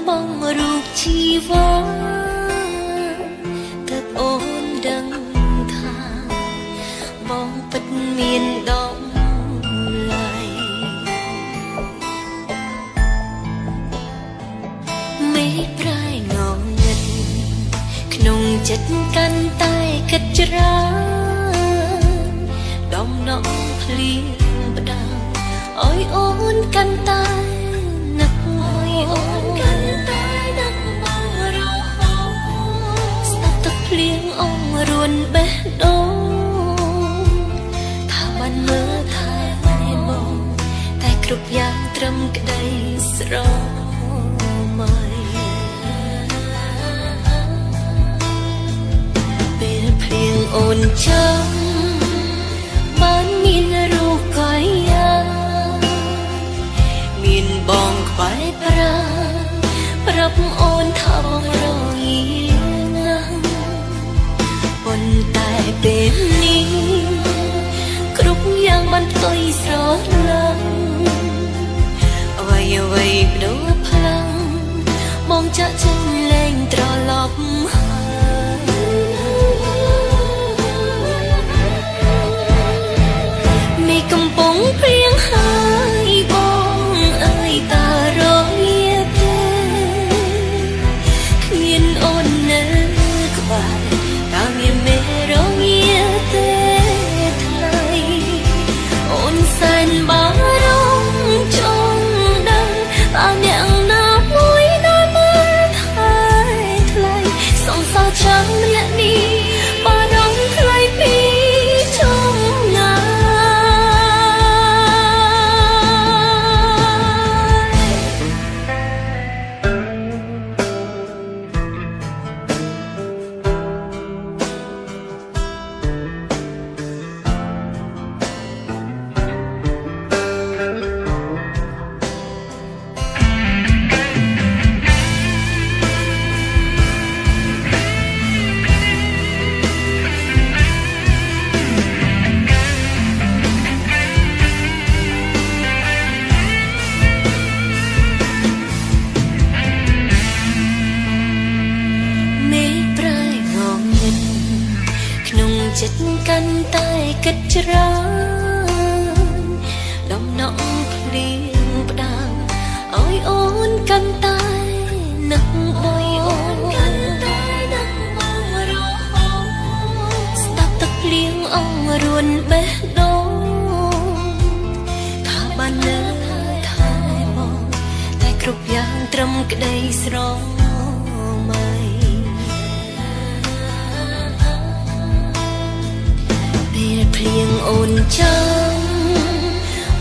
បងរូបជីវ៉ាទើបអូនដឹងថាបងពិតមានដំឡៃមេឃប្រែងងឹតក្នុងចិត្តកាន់តែគិតច្រើនដំណងភ្លៀងផ្ដាំអើយអូនកាន់តែនឹកអើយអូនកាន់តែនឹកបងរហូតស្ដាប់ទឹកភ្លៀងអងរួនបេះដូងថាបានមើលថែបងតែគ្រប់យ៉ាងត្រឹមក្តីស្រមៃពេលភ្លៀងអូនចាំបានមានរូបកាយាមានបងក្បែរប្រាប្រាប់អូនថាបងរងាណាស់ប៉ុន្តែពេលនេះគ្រប់យ៉ាងបានផ្ទុយស្រឡាញ់អ្វីអ្វីបដូរផ្លាំងបងចាក់ចេញលែងត្រឡប់មេឃកំពុងព្រៀងហើយបងអើយតារងាទេគ្មានអូននៅក្បែរតើមានមេរងាទេថ្លៃអូនសែនបារម្ភចង់ដឹងតើអ្នកណាមួយដែលមើលថែថ្លៃសង្សារចាំម្នាក់នេះបារម្ភថ្លៃពីចំណាចិត្តកាន់តែគិតច្រើនដំណងភ្លៀងផ្ដាំអើយអូនកាន់តែនឹកអើយអូនកាន់តែនឹកបងរហូតស្ដាប់ទឹកភ្លៀងអងរួនបេះដូងថាបាននៅថែបងតែគ្រប់យ៉ាងត្រឹមក្តីស្រមៃពេលភ្លៀងអូនចាំ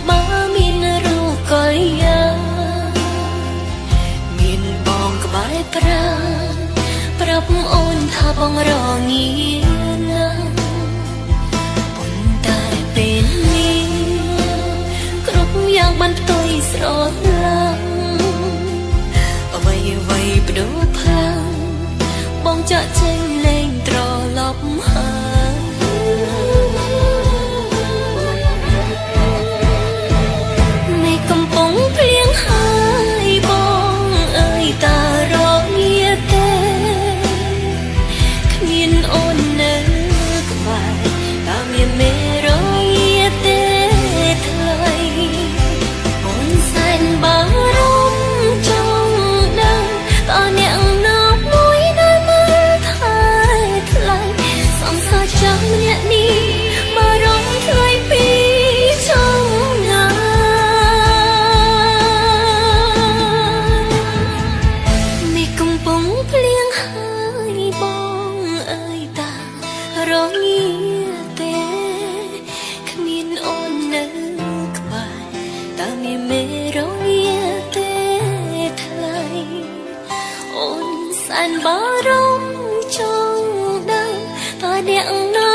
បើមានរូបកាយាមានបងក្បែរប្រាប្រាប់អូនថាបងរងាណាស់ប៉ុន្តែពេលនេះគ្រប់យ៉ាងបានផ្ទុយស្រឡាញ់អ្វីអ្វីបដូរផ្លាំងបងចាក់ចេញលែងត្រឡប់ហើយកំពុងព្រៀងហើយបងអើយតារងាទេគ្មានអូននៅក្បែរតើមានមេរងាទេថ្លៃអូនសែនបារម្ភចង់ដឹងតើអ្នកណាមួយដែលមើលថែថ្លៃសង្សារចាំម្នាក់នេះបារម្ភថ្លៃពីចំណាភ្លៀងហើយបងអើយតារងាទេគ្មានអូននៅក្បែរតើមានមេរងាទេថ្លៃអូនសែនបារម្ភចង់ដឹងតើអ្នកណា